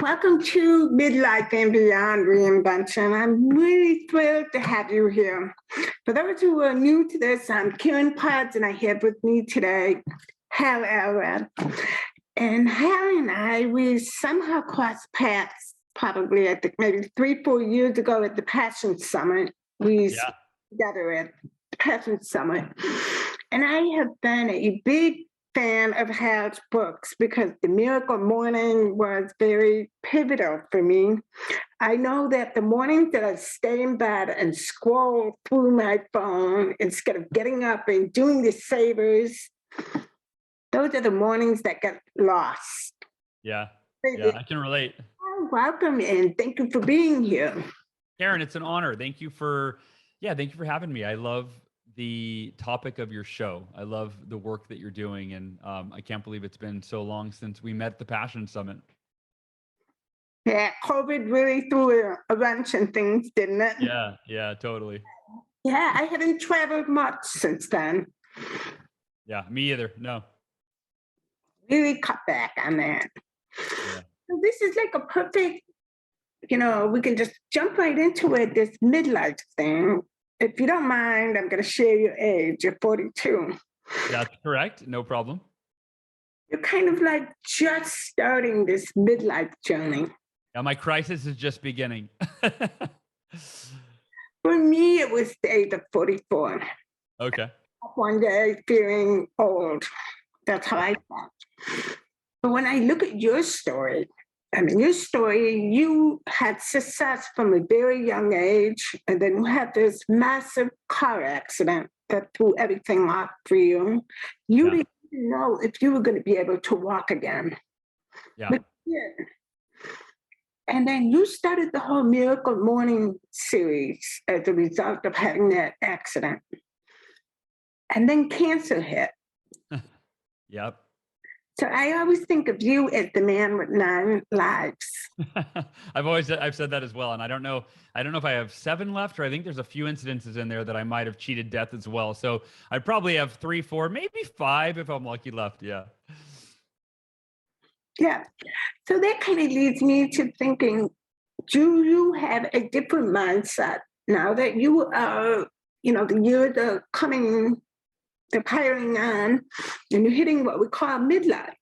welcome to Midlife and Beyond Reinvention. I'm really thrilled to have you here. For those who are new to this, I'm Karen Potts, and I have with me today Hal Elrod. And Hal and I, we somehow crossed paths probably, I think, maybe 3-4 years ago at the Passion Summit. We together at the Passion Summit. And I have been a big fan of Hal's books because The Miracle Morning was very pivotal for me. I know that the mornings that I stay in bed and scroll through my phone instead of getting up and doing the savers, those are the mornings that get lost. Yeah, I can relate. Welcome and thank you for being here. Karen, it's an honor. Thank you for having me. I love the topic of your show. I love the work that you're doing. And I can't believe it's been so long since we met at the Passion Summit. Yeah, COVID really threw a wrench in things, didn't it? Yeah, totally. Yeah, I haven't traveled much since then. Yeah, me either. No. Really cut back on that. Yeah. So this is like a perfect, we can just jump right into it, this midlife thing. If you don't mind, I'm going to share your age. You're 42. That's correct. No problem. You're kind of like just starting this midlife journey. Yeah, my crisis is just beginning. For me, it was the age of 44. Okay. One day feeling old. That's how I felt. But when I look at your story, you had success from a very young age, and then you had this massive car accident that threw everything off for you. You didn't know if you were going to be able to walk again. Yeah. But you did. And then you started the whole Miracle Morning series as a result of having that accident. And then cancer hit. Yep. So I always think of you as the man with 9 lives. I've said that as well. And I don't know if I have 7 left, or I think there's a few incidences in there that I might have cheated death as well. So I probably have 3, 4, maybe 5 if I'm lucky left. Yeah. Yeah. So that kind of leads me to thinking, do you have a different mindset now that you are, the years are coming, they're piling on, and you're hitting what we call midlife?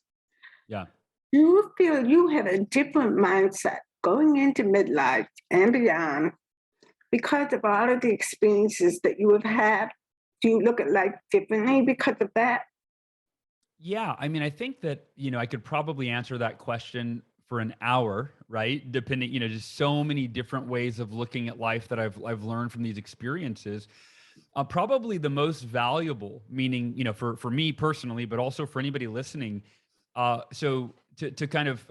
Yeah. Do you feel you have a different mindset going into midlife and beyond because of all of the experiences that you have had? Do you look at life differently because of that? Yeah. I mean, I think that, I could probably answer that question for an hour, right? Depending, just so many different ways of looking at life that I've learned from these experiences. Probably the most valuable, meaning, for me personally, but also for anybody listening. So to kind of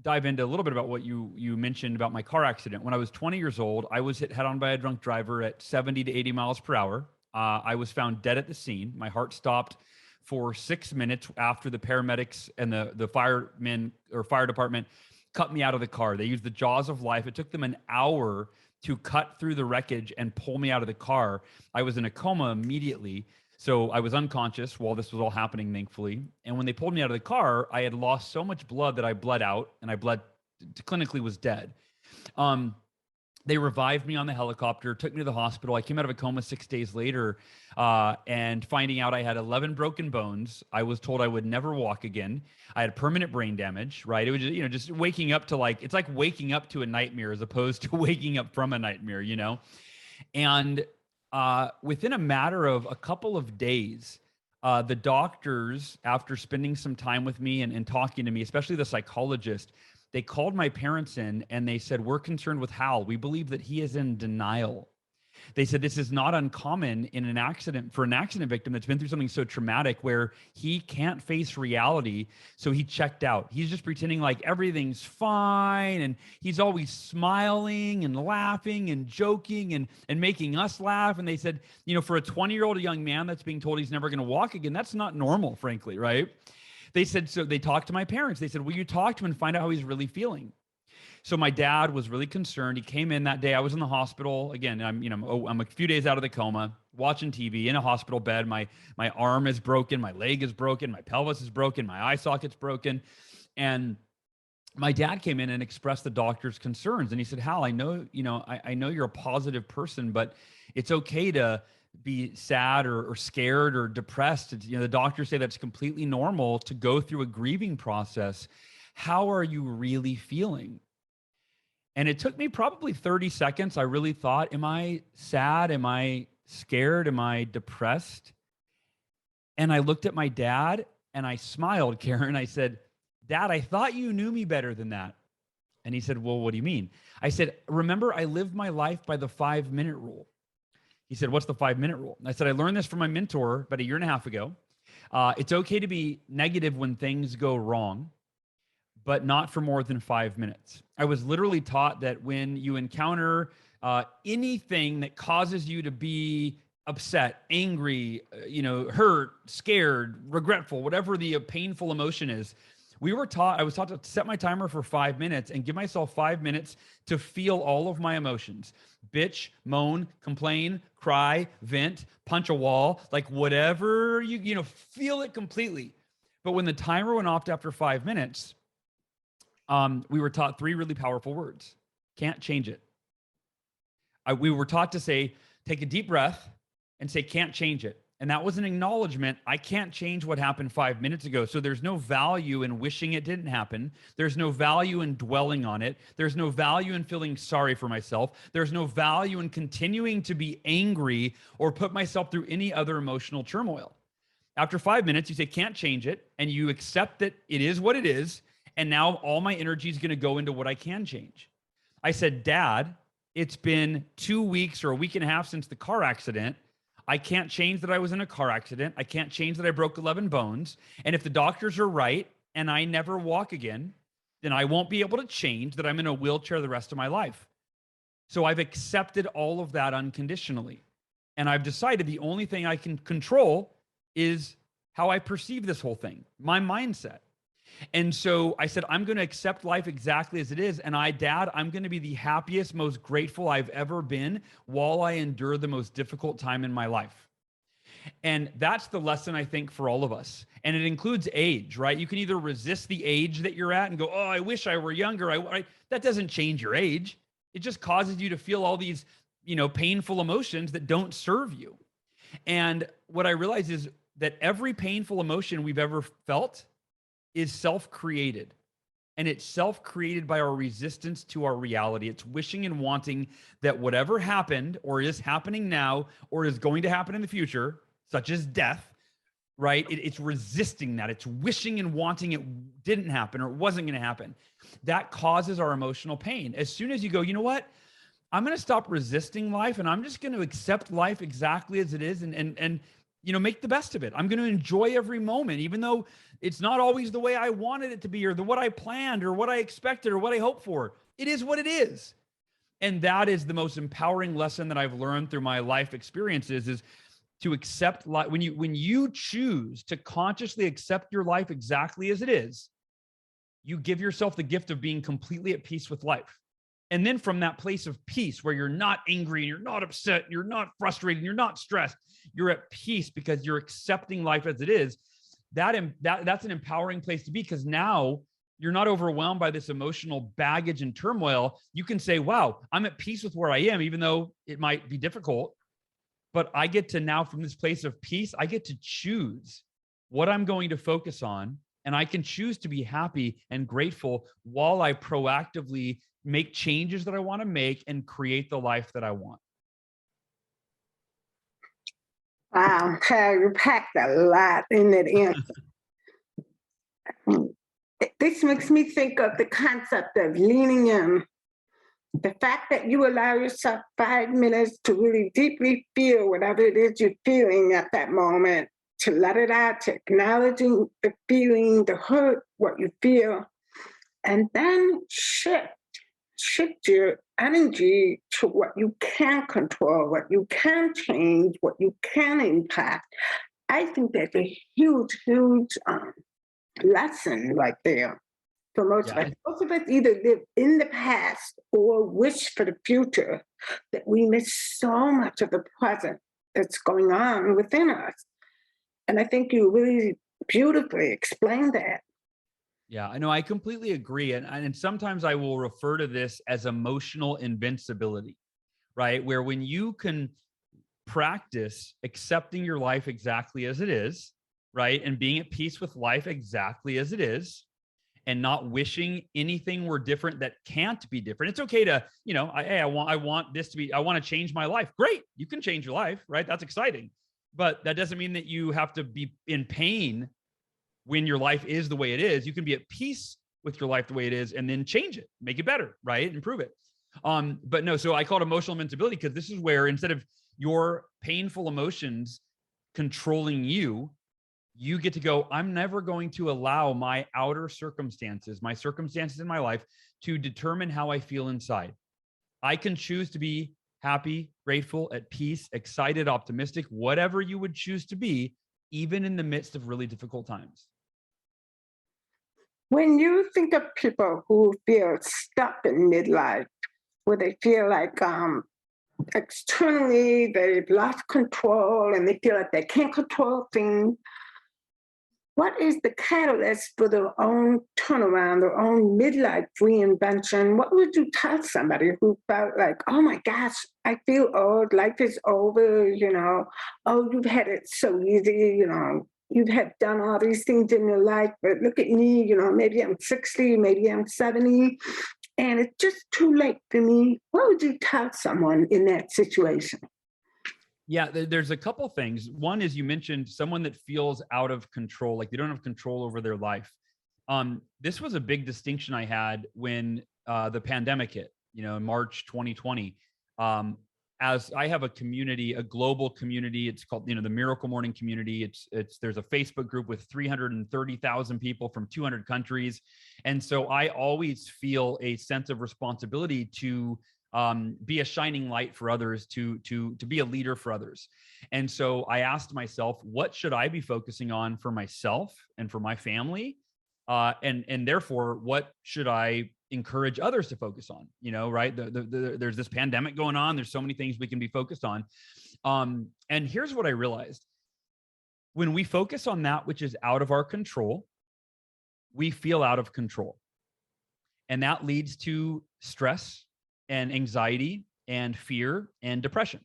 dive into a little bit about what you mentioned about my car accident. When I was 20 years old, I was hit head on by a drunk driver at 70 to 80 miles per hour. I was found dead at the scene. My heart stopped for 6 minutes after the paramedics and the firemen or fire department cut me out of the car. They used the jaws of life. It took them an hour to cut through the wreckage and pull me out of the car. I was in a coma immediately. So I was unconscious while this was all happening, thankfully. And when they pulled me out of the car, I had lost so much blood that I bled out, and I clinically was dead. They revived me on the helicopter, took me to the hospital. I came out of a coma 6 days later, and finding out I had 11 broken bones. I was told I would never walk again. I had permanent brain damage, right? It was just, just waking up to it's like waking up to a nightmare as opposed to waking up from a nightmare, And within a matter of a couple of days, the doctors, after spending some time with me and talking to me, especially the psychologist, they called my parents in and they said, "We're concerned with Hal. We believe that he is in denial." They said this is not uncommon in an accident for an accident victim that's been through something so traumatic where he can't face reality. So he checked out. He's just pretending like everything's fine. And he's always smiling and laughing and joking and making us laugh. And they said, for a 20-year-old young man that's being told he's never going to walk again, that's not normal, frankly, right? They said, so they talked to my parents. They said, "Will you talk to him and find out how he's really feeling?" So my dad was really concerned. He came in that day. I was in the hospital again. I'm a few days out of the coma, watching TV in a hospital bed. My arm is broken. My leg is broken. My pelvis is broken. My eye socket's broken. And my dad came in and expressed the doctor's concerns. And he said, Hal, I know, I know you're a positive person, but it's okay to be sad or scared or depressed. The doctors say that's completely normal to go through a grieving process. How are you really feeling? And it took me probably 30 seconds. I really thought, am I sad? Am I scared? Am I depressed? And I looked at my dad and I smiled, Karen. I said, Dad, I thought you knew me better than that. And he said, well, what do you mean? I said, remember, I lived my life by the 5-minute rule. He said, what's the 5-minute rule? I said, I learned this from my mentor about 1.5 years ago. It's okay to be negative when things go wrong, but not for more than 5 minutes. I was literally taught that when you encounter anything that causes you to be upset, angry, hurt, scared, regretful, whatever the painful emotion is, I was taught to set my timer for 5 minutes and give myself 5 minutes to feel all of my emotions. Bitch, moan, complain, cry, vent, punch a wall, like whatever feel it completely. But when the timer went off after 5 minutes, we were taught 3 really powerful words. Can't change it. We were taught to say, take a deep breath and say, can't change it. And that was an acknowledgement. I can't change what happened 5 minutes ago. So there's no value in wishing it didn't happen. There's no value in dwelling on it. There's no value in feeling sorry for myself. There's no value in continuing to be angry or put myself through any other emotional turmoil. After 5 minutes, you say, can't change it. And you accept that it is what it is. And now all my energy is going to go into what I can change. I said, Dad, it's been 2 weeks or 1.5 weeks since the car accident. I can't change that I was in a car accident. I can't change that I broke 11 bones. And if the doctors are right and I never walk again, then I won't be able to change that I'm in a wheelchair the rest of my life. So I've accepted all of that unconditionally. And I've decided the only thing I can control is how I perceive this whole thing, my mindset. And so I said, I'm going to accept life exactly as it is. And Dad, I'm going to be the happiest, most grateful I've ever been while I endure the most difficult time in my life. And that's the lesson, I think, for all of us. And it includes age, right? You can either resist the age that you're at and go, oh, I wish I were younger. That doesn't change your age. It just causes you to feel all these, painful emotions that don't serve you. And what I realize is that every painful emotion we've ever felt is self-created. And it's self-created by our resistance to our reality. It's wishing and wanting that whatever happened or is happening now or is going to happen in the future, such as death, right? It's resisting that. It's wishing and wanting it didn't happen or it wasn't going to happen. That causes our emotional pain. As soon as you go, you know what? I'm going to stop resisting life and I'm just going to accept life exactly as it is and make the best of it. I'm going to enjoy every moment, even though it's not always the way I wanted it to be or what I planned or what I expected or what I hoped for. It is what it is. And that is the most empowering lesson that I've learned through my life experiences is to accept life. When you choose to consciously accept your life exactly as it is, you give yourself the gift of being completely at peace with life. And then from that place of peace where you're not angry and you're not upset, and you're not frustrated, and you're not stressed, you're at peace because you're accepting life as it is. That's an empowering place to be because now you're not overwhelmed by this emotional baggage and turmoil. You can say, wow, I'm at peace with where I am, even though it might be difficult. But I get to now, from this place of peace, I get to choose what I'm going to focus on. And I can choose to be happy and grateful while I proactively make changes that I want to make and create the life that I want. Wow, you packed a lot in that answer. This makes me think of the concept of leaning in. The fact that you allow yourself 5 minutes to really deeply feel whatever it is you're feeling at that moment, to let it out, to acknowledging the feeling, the hurt, what you feel, and then shift your energy to what you can control, what you can change, what you can impact. I think that's a huge lesson right there for most of us. Most of us either live in the past or wish for the future, that we miss so much of the present that's going on within us. And I think you really beautifully explained that. Yeah, I know. I completely agree. And sometimes I will refer to this as emotional invincibility, right? Where when you can practice accepting your life exactly as it is, right? And being at peace with life exactly as it is, and not wishing anything were different that can't be different. It's okay to, hey, I want this to be, I want to change my life. Great. You can change your life, right? That's exciting. But that doesn't mean that you have to be in pain when your life is the way it is. You can be at peace with your life the way it is and then change it, make it better, right? Improve it. But no, so I call it emotional invincibility because this is where instead of your painful emotions controlling you, you get to go, I'm never going to allow my outer circumstances, my circumstances in my life to determine how I feel inside. I can choose to be happy, grateful, at peace, excited, optimistic, whatever you would choose to be, even in the midst of really difficult times. When you think of people who feel stuck in midlife, where they feel like externally they've lost control and they feel like they can't control things, what is the catalyst for their own turnaround, their own midlife reinvention? What would you tell somebody who felt like, oh my gosh, I feel old, life is over, oh, you've had it so easy, you have done all these things in your life, but look at me, maybe I'm 60, maybe I'm 70, and it's just too late for me. What would you tell someone in that situation? Yeah, there's a couple things. One is you mentioned someone that feels out of control, like they don't have control over their life. This was a big distinction I had when the pandemic hit, in March 2020. As I have a community, a global community, it's called, the Miracle Morning community. There's a Facebook group with 330,000 people from 200 countries. And so I always feel a sense of responsibility to be a shining light for others, to be a leader for others. And so I asked myself, what should I be focusing on for myself and for my family? And therefore, what should I encourage others to focus on? Right? There's this pandemic going on. There's so many things we can be focused on. And here's what I realized. When we focus on that which is out of our control, we feel out of control. And that leads to stress and anxiety and fear and depression.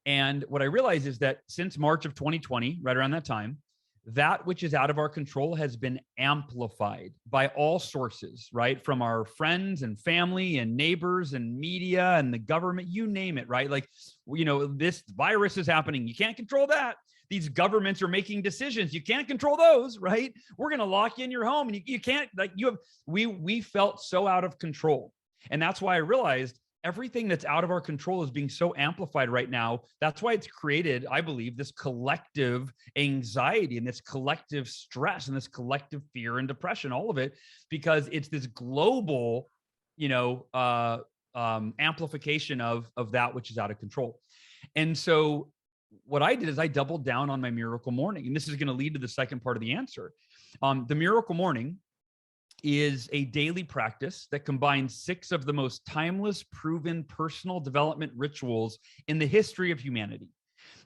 And what I realized is that since March of 2020, right around that time, that which is out of our control has been amplified by all sources, right? From our friends and family and neighbors and media and the government, you name it, right? Like, this virus is happening. You can't control that. These governments are making decisions. You can't control those, right? We're going to lock you in your home and you can't, we felt so out of control. And that's why I realized everything that's out of our control is being so amplified right now. That's why it's created, I believe, this collective anxiety and this collective stress and this collective fear and depression, all of it, because it's this global, amplification of that which is out of control. And so what I did is I doubled down on my miracle morning. And this is going to lead to the second part of the answer. The miracle morning is a daily practice that combines 6 of the most timeless, proven personal development rituals in the history of humanity.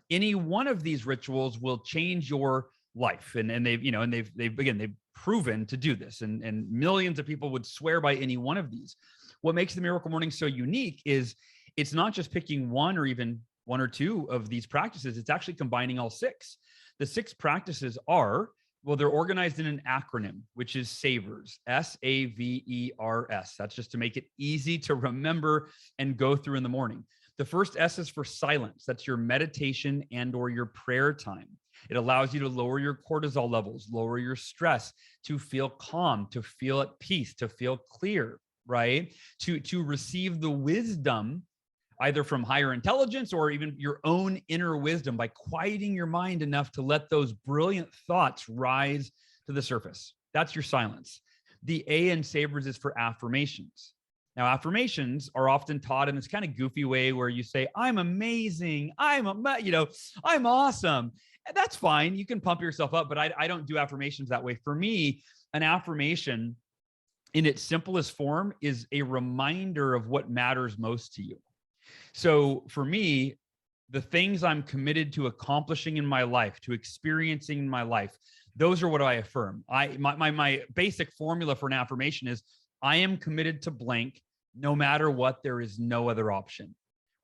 Any one of these rituals will change your life. And they've proven to do this. And millions of people would swear by any one of these. What makes the Miracle Morning so unique is it's not just picking one or even 1 or 2 of these practices. It's actually combining all 6. The 6 practices are, they're organized in an acronym, which is SAVERS, SAVERS. That's just to make it easy to remember and go through in the morning. The first S is for silence. That's your meditation and or your prayer time. It allows you to lower your cortisol levels, lower your stress, to feel calm, to feel at peace, to feel clear, right? To receive the wisdom either from higher intelligence or even your own inner wisdom by quieting your mind enough to let those brilliant thoughts rise to the surface. That's your silence. The A in SAVERS is for affirmations. Now, affirmations are often taught in this kind of goofy way where you say, I'm amazing, I'm awesome. And that's fine. You can pump yourself up, but I don't do affirmations that way. For me, an affirmation in its simplest form is a reminder of what matters most to you. So for me, the things I'm committed to accomplishing in my life, to experiencing in my life, Those are what I affirm. My basic formula for an affirmation is I am committed to blank. No matter what, there is no other option,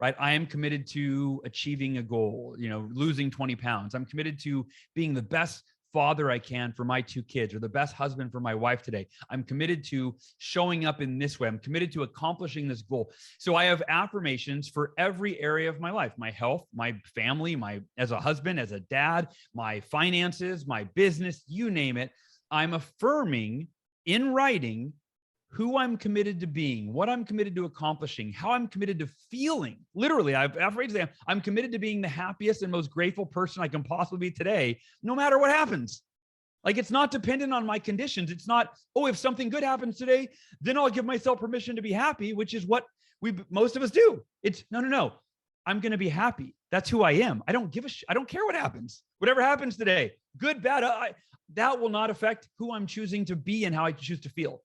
right? I am committed to achieving a goal, losing 20 pounds. I'm committed to being the best father I can for my 2 kids, or the best husband for my wife today. I'm committed to showing up in this way. I'm committed to accomplishing this goal. So I have affirmations for every area of my life, my health, my family, as a husband, as a dad, my finances, my business, you name it. I'm affirming in writing who I'm committed to being, what I'm committed to accomplishing, how I'm committed to feeling. Literally, I'm committed to being the happiest and most grateful person I can possibly be today, no matter what happens. Like, it's not dependent on my conditions. It's not, if something good happens today, then I'll give myself permission to be happy, which is what most of us do. It's no. I'm going to be happy. That's who I am. I don't give a shit. I don't care what happens. Whatever happens today, good, bad, that will not affect who I'm choosing to be and how I choose to feel.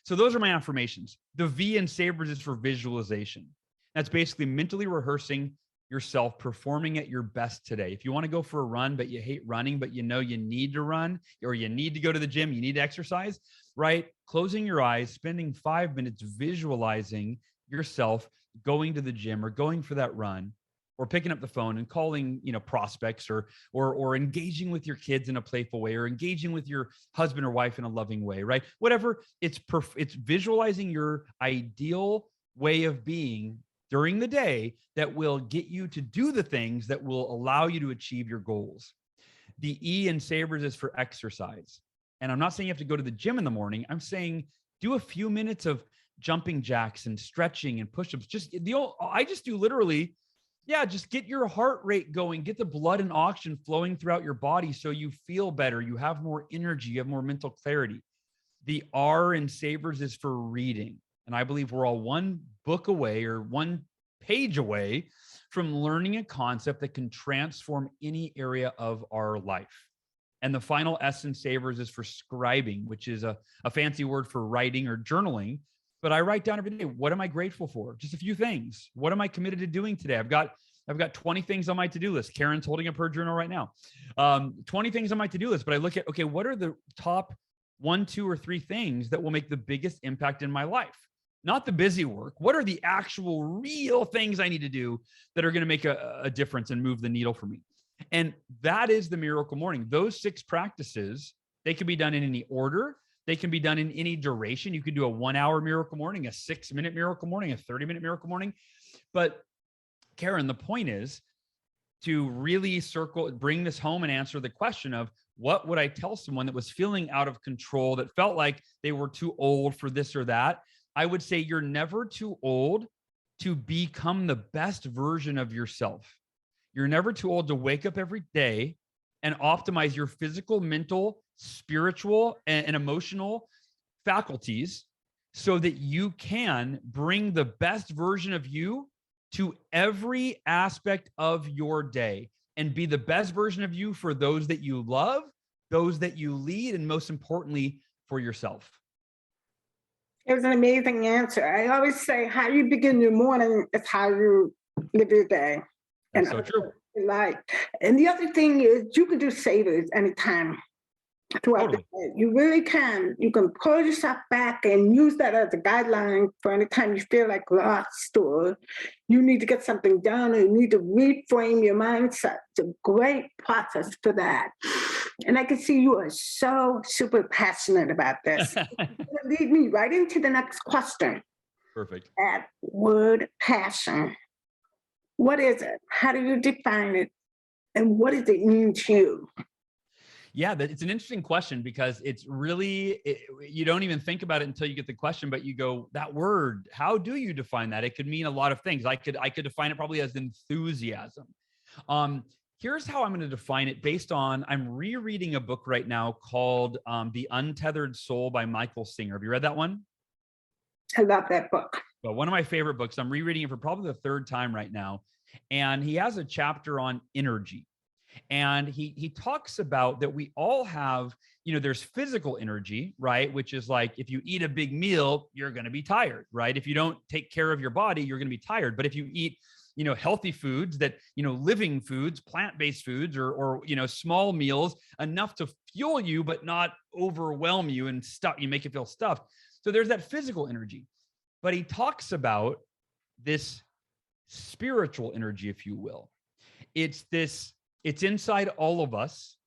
So those are my affirmations. The V in Sabres is for visualization. That's basically mentally rehearsing yourself performing at your best today. If you want to go for a run, but you hate running, but you need to run, or you need to go to the gym, you need to exercise, right? Closing your eyes, spending 5 minutes visualizing yourself going to the gym or going for that run, or picking up the phone and calling, prospects, or engaging with your kids in a playful way, or engaging with your husband or wife in a loving way, right? Whatever. It's visualizing your ideal way of being during the day that will get you to do the things that will allow you to achieve your goals. The E in Sabres is for exercise. And I'm not saying you have to go to the gym in the morning. I'm saying do a few minutes of jumping jacks and stretching and push-ups. I just do literally, just get your heart rate going, get the blood and oxygen flowing throughout your body so you feel better, you have more energy, you have more mental clarity. The R in Sabres is for reading. And I believe we're all one book away or one page away from learning a concept that can transform any area of our life. And the final S in Sabres is for scribing, which is a fancy word for writing or journaling. But I write down every day, what am I grateful for? Just a few things. What am I committed to doing today? I've got 20 things on my to-do list. Karen's holding up her journal right now. 20 things on my to-do list, but I look at, okay, what are the top 1, 2, or 3 things that will make the biggest impact in my life? Not the busy work. What are the actual real things I need to do that are going to make a difference and move the needle for me? And that is the miracle morning. Those 6 practices, they can be done in any order. They can be done in any duration. You could do a 1-hour miracle morning, a 6-minute miracle morning, a 30-minute miracle morning. But Karen, the point is to really bring this home and answer the question of what would I tell someone that was feeling out of control, that felt like they were too old for this or that? I would say you're never too old to become the best version of yourself. You're never too old to wake up every day and optimize your physical, mental, spiritual, and emotional faculties so that you can bring the best version of you to every aspect of your day and be the best version of you for those that you love, those that you lead, and most importantly, for yourself. It was an amazing answer. I always say how you begin your morning is how you live your day. That's so true. And the other thing is you can do Sabres anytime throughout the day. You really can. You can pull yourself back and use that as a guideline for any time you feel like lost or you need to get something done or you need to reframe your mindset. It's a great process for that. And I can see you are so super passionate about this. Lead me right into the next question. Perfect. That word passion. What is it? How do you define it? And what does it mean to you? Yeah, it's an interesting question because it's really, you don't even think about it until you get the question, but you go, that word, how do you define that? It could mean a lot of things. I could define it probably as enthusiasm. Here's how I'm going to define it based on, I'm rereading a book right now called The Untethered Soul by Michael Singer. Have you read that one? I love that book. Well, one of my favorite books. I'm rereading it for probably the 3rd time right now. And he has a chapter on energy. And he talks about that we all have, there's physical energy, right? Which is like, if you eat a big meal, you're going to be tired, right? If you don't take care of your body, you're going to be tired. But if you eat healthy foods that, living foods, plant-based foods, or small meals, enough to fuel you, but not overwhelm you and you make you feel stuffed. So there's that physical energy, but he talks about this spiritual energy, if you will. It's inside all of us,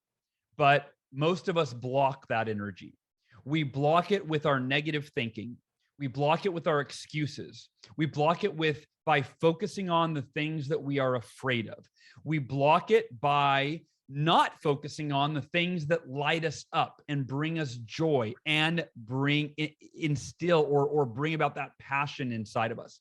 but most of us block that energy. We block it with our negative thinking. We block it with our excuses. We block it by focusing on the things that we are afraid of. We block it by not focusing on the things that light us up and bring us joy and instill or bring about that passion inside of us.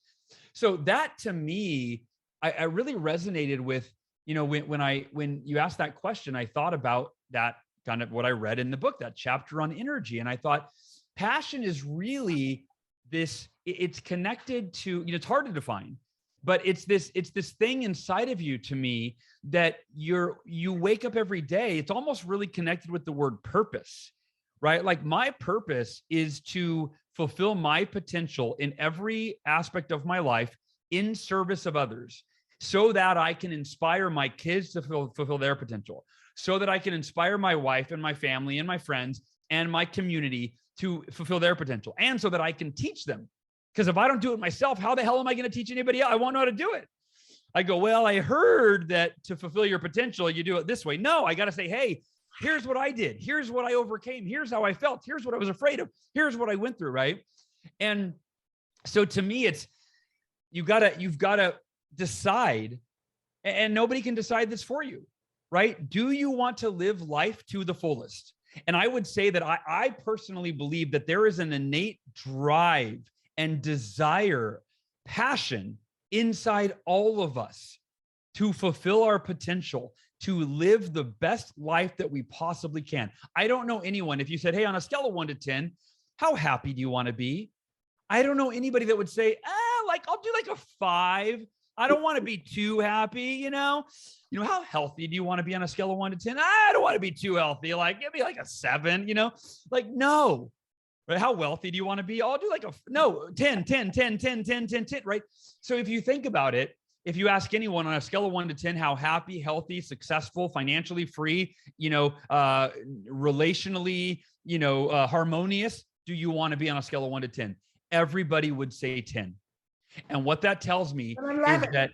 So that, to me, I really resonated with, when you asked that question, I thought about that kind of what I read in the book, that chapter on energy. And I thought passion is really it's connected to, it's hard to define, but it's this thing inside of you, to me, that you wake up every day. It's almost really connected with the word purpose, right? Like, my purpose is to fulfill my potential in every aspect of my life in service of others, so that I can inspire my kids to fulfill their potential, so that I can inspire my wife and my family and my friends and my community to fulfill their potential, and so that I can teach them. Because if I don't do it myself, how the hell am I going to teach anybody else? I won't know how to do it. I go, well, I heard that to fulfill your potential, you do it this way. No, I got to say, hey, here's what I did. Here's what I overcame. Here's how I felt. Here's what I was afraid of. Here's what I went through, right? And so to me, you've got to decide, and nobody can decide this for you, right? Do you want to live life to the fullest? And I would say that I personally believe that there is an innate drive and desire, passion inside all of us to fulfill our potential, to live the best life that we possibly can. I don't know anyone, if you said, hey, on a scale of 1 to 10, how happy do you want to be? I don't know anybody that would say, I'll do like a 5. I don't want to be too happy, how healthy do you want to be on a scale of 1 to 10? I don't want to be too healthy. Like, give me like a 7, no. Right? How wealthy do you want to be? I'll do like 10, 10, 10, 10, 10, 10, 10, right? So if you think about it, if you ask anyone on a scale of 1 to 10, how happy, healthy, successful, financially free, relationally, harmonious do you want to be on a scale of 1 to 10? Everybody would say 10. And what that tells me is that,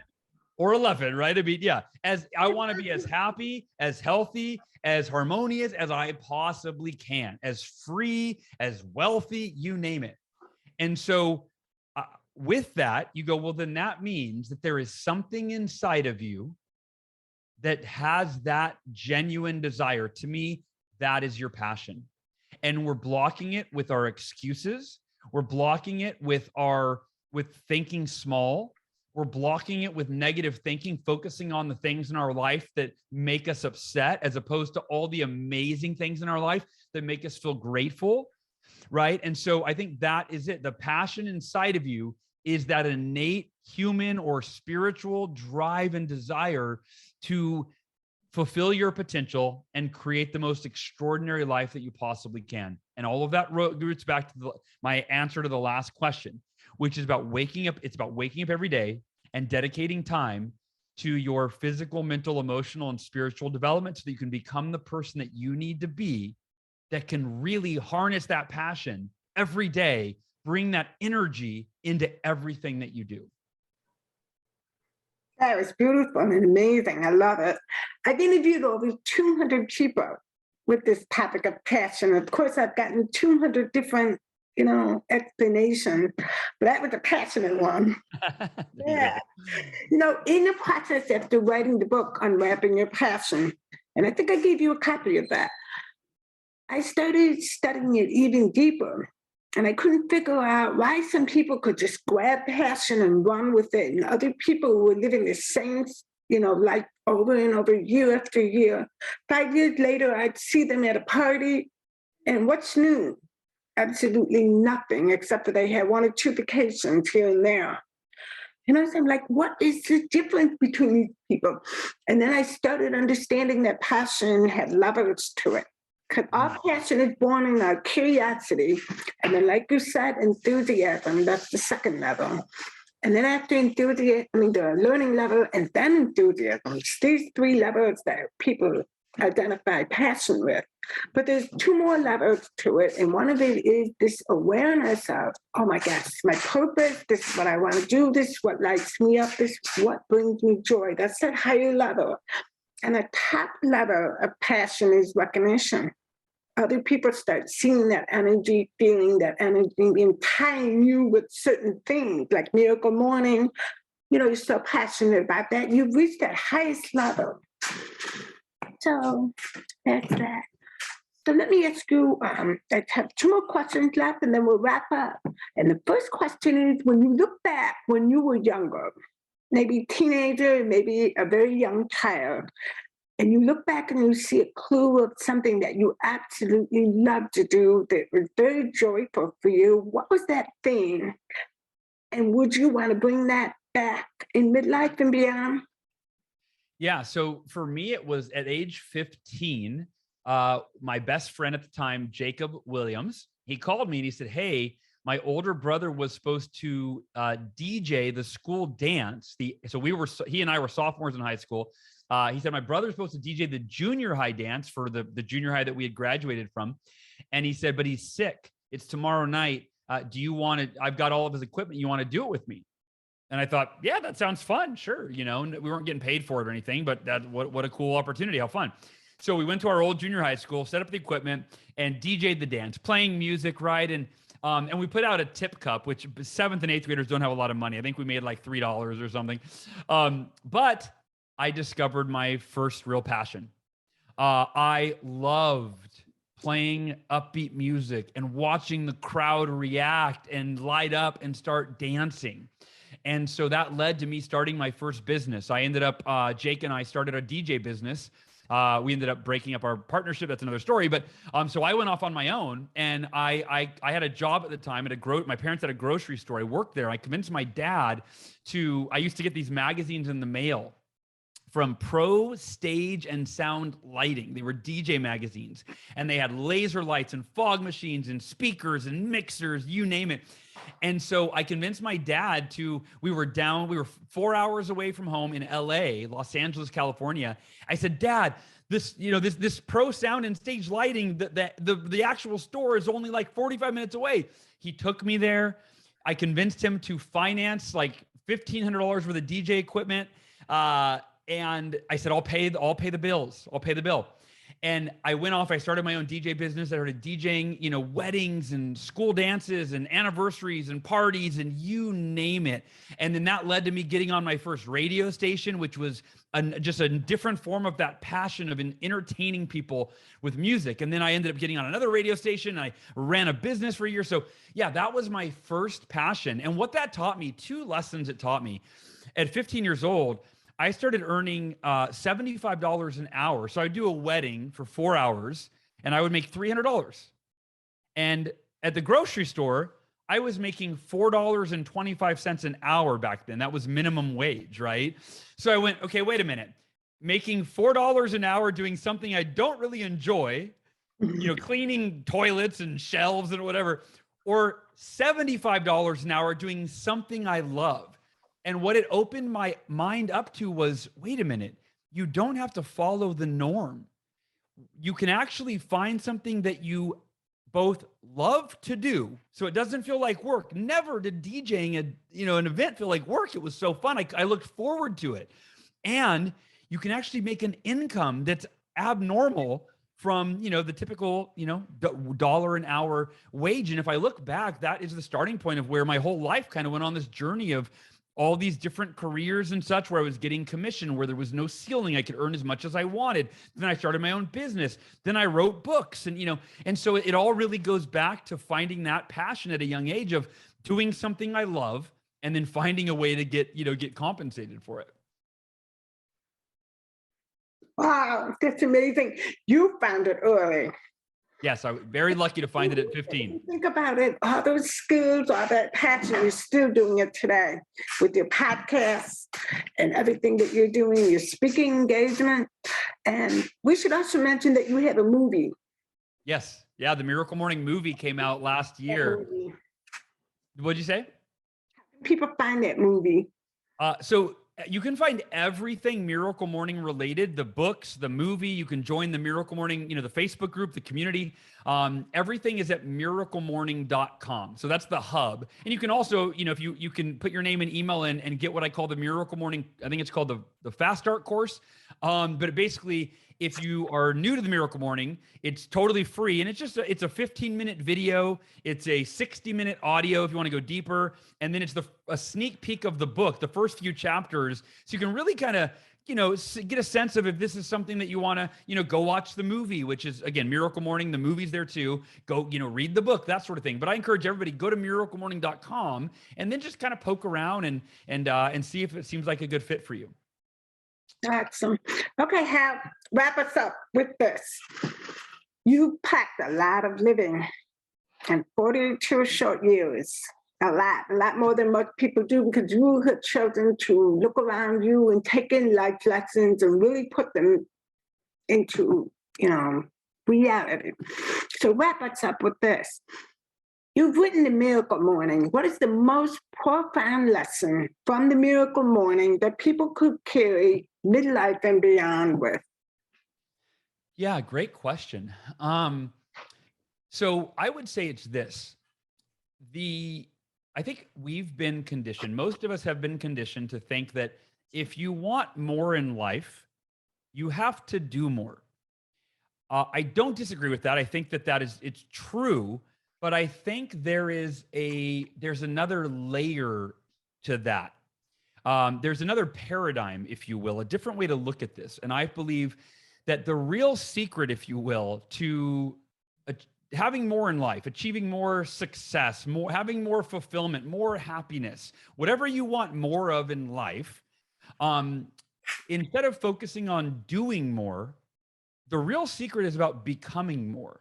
or 11, right? I mean, yeah, as I want to be as happy, as healthy, as harmonious as I possibly can, as free, as wealthy, you name it. And so with that, you go, well, then that means that there is something inside of you that has that genuine desire. To me, that is your passion. And we're blocking it with our excuses. We're blocking it with thinking small. We're blocking it with negative thinking, focusing on the things in our life that make us upset, as opposed to all the amazing things in our life that make us feel grateful, right? And so I think that is it. The passion inside of you is that innate human or spiritual drive and desire to fulfill your potential and create the most extraordinary life that you possibly can. And all of that roots back to my answer to the last question, which is about waking up. It's about waking up every day and dedicating time to your physical, mental, emotional, and spiritual development, so that you can become the person that you need to be, that can really harness that passion every day, bring that energy into everything that you do. That was beautiful and amazing. I love it. I've interviewed over 200 people with this topic of passion. Of course, I've gotten 200 different, explanations, but that was a passionate one. Yeah. In the process after writing the book, Unwrapping Your Passion, and I think I gave you a copy of that, I started studying it even deeper. And I couldn't figure out why some people could just grab passion and run with it, and other people were living the same, life over and over, year after year. 5 years later, I'd see them at a party, and what's new? Absolutely nothing, except that they had 1 or 2 vacations here and there. And I was like, what is the difference between these people? And then I started understanding that passion had levels to it. Because our passion is born in our curiosity. And then, like you said, enthusiasm, that's the second level. And then after enthusiasm, the learning level, and then enthusiasm. It's these three levels that people identify passion with. But there's two more levels to it. And one of it is this awareness of, oh my gosh, my purpose, this is what I want to do, this is what lights me up, this is what brings me joy. That's that higher level. And the top level of passion is recognition. Other people start seeing that energy, feeling that energy, and tying you with certain things like Miracle Morning. You're so passionate about that. You've reached that highest level. So that's that. So let me ask you, I have two more questions left and then we'll wrap up. And the first question is, when you look back when you were younger, maybe teenager, maybe a very young child, and you look back and you see a clue of something that you absolutely love to do that was very joyful for you, what was that thing? And would you want to bring that back in midlife and beyond? Yeah. So for me, it was at age 15, my best friend at the time, Jacob Williams, he called me and he said, hey, my older brother was supposed to DJ the school dance. He and I were sophomores in high school. He said, my brother's supposed to DJ the junior high dance for the junior high that we had graduated from. And he said, but he's sick. It's tomorrow night. Do you want to, I've got all of his equipment. You want to do it with me? And I thought, yeah, that sounds fun. Sure. We weren't getting paid for it or anything, but what a cool opportunity. How fun. So we went to our old junior high school, set up the equipment and DJ'd the dance, playing music, right? And we put out a tip cup, which 7th and 8th graders don't have a lot of money. I think we made like $3 or something. But I discovered my first real passion. I loved playing upbeat music and watching the crowd react and light up and start dancing. And so that led to me starting my first business. I ended up, Jake and I started a DJ business. We ended up breaking up our partnership. That's another story. But so I went off on my own, and I had a job at the time at my parents had a grocery store. I worked there. I convinced my dad I used to get these magazines in the mail from Pro Stage and Sound Lighting. They were DJ magazines, and they had laser lights and fog machines and speakers and mixers, you name it. And so I convinced my dad we were 4 hours away from home in LA, Los Angeles, California. I said, Dad, this Pro Sound and Stage Lighting, the actual store is only like 45 minutes away. He took me there. I convinced him to finance like $1,500 worth of DJ equipment. And I said, I'll pay the bills. I'll pay the bill. And I went off, I started my own DJ business. I started DJing, weddings and school dances and anniversaries and parties and you name it. And then that led to me getting on my first radio station, which was just a different form of that passion of entertaining people with music. And then I ended up getting on another radio station. And I ran a business for a year. So yeah, that was my first passion. And what that taught me, two lessons it taught me. At 15 years old, I started earning $75 an hour. So I'd do a wedding for 4 hours and I would make $300. And at the grocery store, I was making $4.25 an hour back then. That was minimum wage, right? So I went, okay, wait a minute. Making $4 an hour doing something I don't really enjoy, cleaning toilets and shelves and whatever, or $75 an hour doing something I love. And what it opened my mind up to was, wait a minute, you don't have to follow the norm. You can actually find something that you both love to do. So it doesn't feel like work. Never did DJing an event feel like work. It was so fun. I looked forward to it. And you can actually make an income that's abnormal from, the typical, dollar an hour wage. And if I look back, that is the starting point of where my whole life kind of went on this journey of all these different careers and such, where I was getting commission, where there was no ceiling. I could earn as much as I wanted. Then I started my own business. Then I wrote books and so it all really goes back to finding that passion at a young age of doing something I love and then finding a way to get compensated for it. Wow, that's amazing. You found it early. Yes, I was very lucky to find it at 15. Think about it, all those skills, all that passion, you're still doing it today with your podcast and everything that you're doing, your speaking engagement. And we should also mention that you have a movie. Yes. Yeah, the Miracle Morning movie came out last year. What'd you say? people find that movie? So you can find everything Miracle Morning related, the books, the movie. You can join the Miracle Morning, the Facebook group, the community. Everything is at miraclemorning.com. So that's the hub. And you can also, if you can put your name and email in and get what I call the Miracle Morning, I think it's called the Fast Start course. But basically, if you are new to the Miracle Morning, it's totally free. And it's a 15-minute video. It's a 60-minute audio if you want to go deeper. And then it's a sneak peek of the book, the first few chapters. So you can really kind of, get a sense of if this is something that you want to, go watch the movie, which is, again, Miracle Morning. The movie's there too. Go, read the book, that sort of thing. But I encourage everybody, go to miraclemorning.com and then just kind of poke around and see if it seems like a good fit for you. Awesome. Okay, Hal, wrap us up with this. You packed a lot of living in 42 short years. A lot more than most people do, because you had chosen to look around you and take in life lessons and really put them into, reality. So wrap us up with this. You've written the Miracle Morning. What is the most profound lesson from the Miracle Morning that people could carry midlife and beyond with? Yeah, great question. So I would say it's this. I think we've been conditioned, most of us have been conditioned to think that if you want more in life, you have to do more. I don't disagree with that. I think it's true, but I think there's another layer to that. There's another paradigm, if you will, a different way to look at this. And I believe that the real secret, if you will, to having more in life, achieving more success, having more fulfillment, more happiness, whatever you want more of in life, instead of focusing on doing more, the real secret is about becoming more.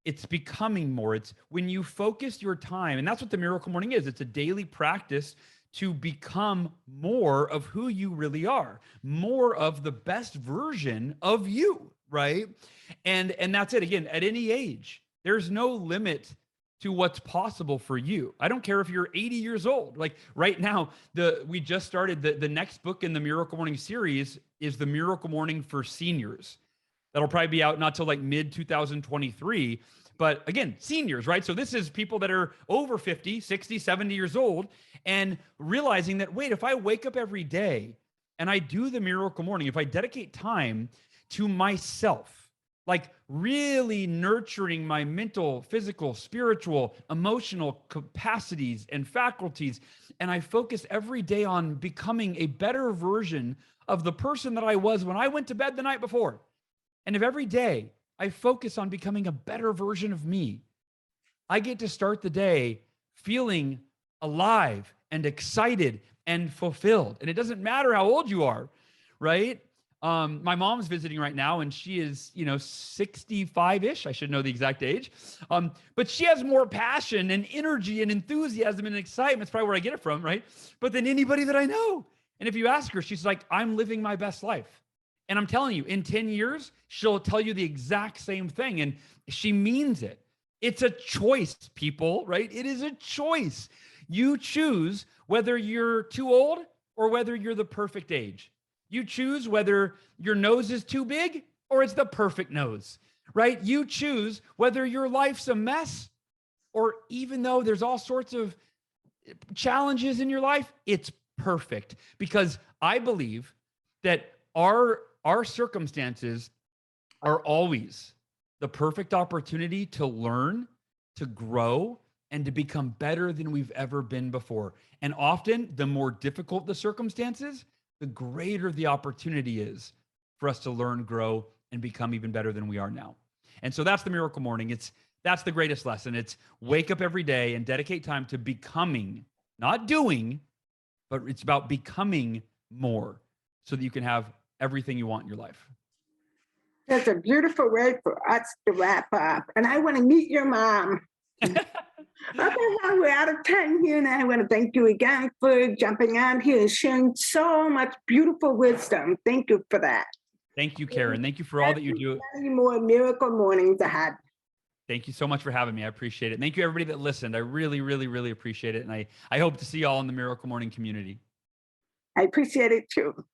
It's becoming more. It's when you focus your time, and that's what the Miracle Morning is. It's a daily practice to become more of who you really are, more of the best version of you, right? And that's it. Again, at any age, there's no limit to what's possible for you. I don't care if you're 80 years old. Like right now, we just started the next book in the Miracle Morning series is the Miracle Morning for Seniors. That'll probably be out not till like mid 2023. But again, seniors, right? So this is people that are over 50, 60, 70 years old and realizing that, wait, if I wake up every day and I do the Miracle Morning, if I dedicate time to myself, like really nurturing my mental, physical, spiritual, emotional capacities and faculties, and I focus every day on becoming a better version of the person that I was when I went to bed the night before. And if every day I focus on becoming a better version of me, I get to start the day feeling alive and excited and fulfilled. And it doesn't matter how old you are, right? My mom's visiting right now and she is, 65-ish. I should know the exact age. But she has more passion and energy and enthusiasm and excitement. It's probably where I get it from, right? But than anybody that I know. And if you ask her, she's like, I'm living my best life. And I'm telling you, in 10 years, she'll tell you the exact same thing. And she means it. It's a choice, people, right? It is a choice. You choose whether you're too old or whether you're the perfect age. You choose whether your nose is too big or it's the perfect nose, right? You choose whether your life's a mess or even though there's all sorts of challenges in your life, it's perfect. Because I believe that our circumstances are always the perfect opportunity to learn, to grow, and to become better than we've ever been before. And often, the more difficult the circumstances, the greater the opportunity is for us to learn, grow, and become even better than we are now. And so that's the Miracle Morning. That's the greatest lesson. It's wake up every day and dedicate time to becoming, not doing, but it's about becoming more so that you can have everything you want in your life. That's a beautiful way for us to wrap up. And I want to meet your mom. Okay, well, we're out of time here, and I want to thank you again for jumping on here and sharing so much beautiful wisdom. Thank you for that. Thank you, Karen. Thank you for all that you do. Many more Miracle Mornings ahead. Thank you so much for having me. I appreciate it. Thank you, everybody that listened. I really, really, really appreciate it. And I hope to see you all in the Miracle Morning community. I appreciate it too.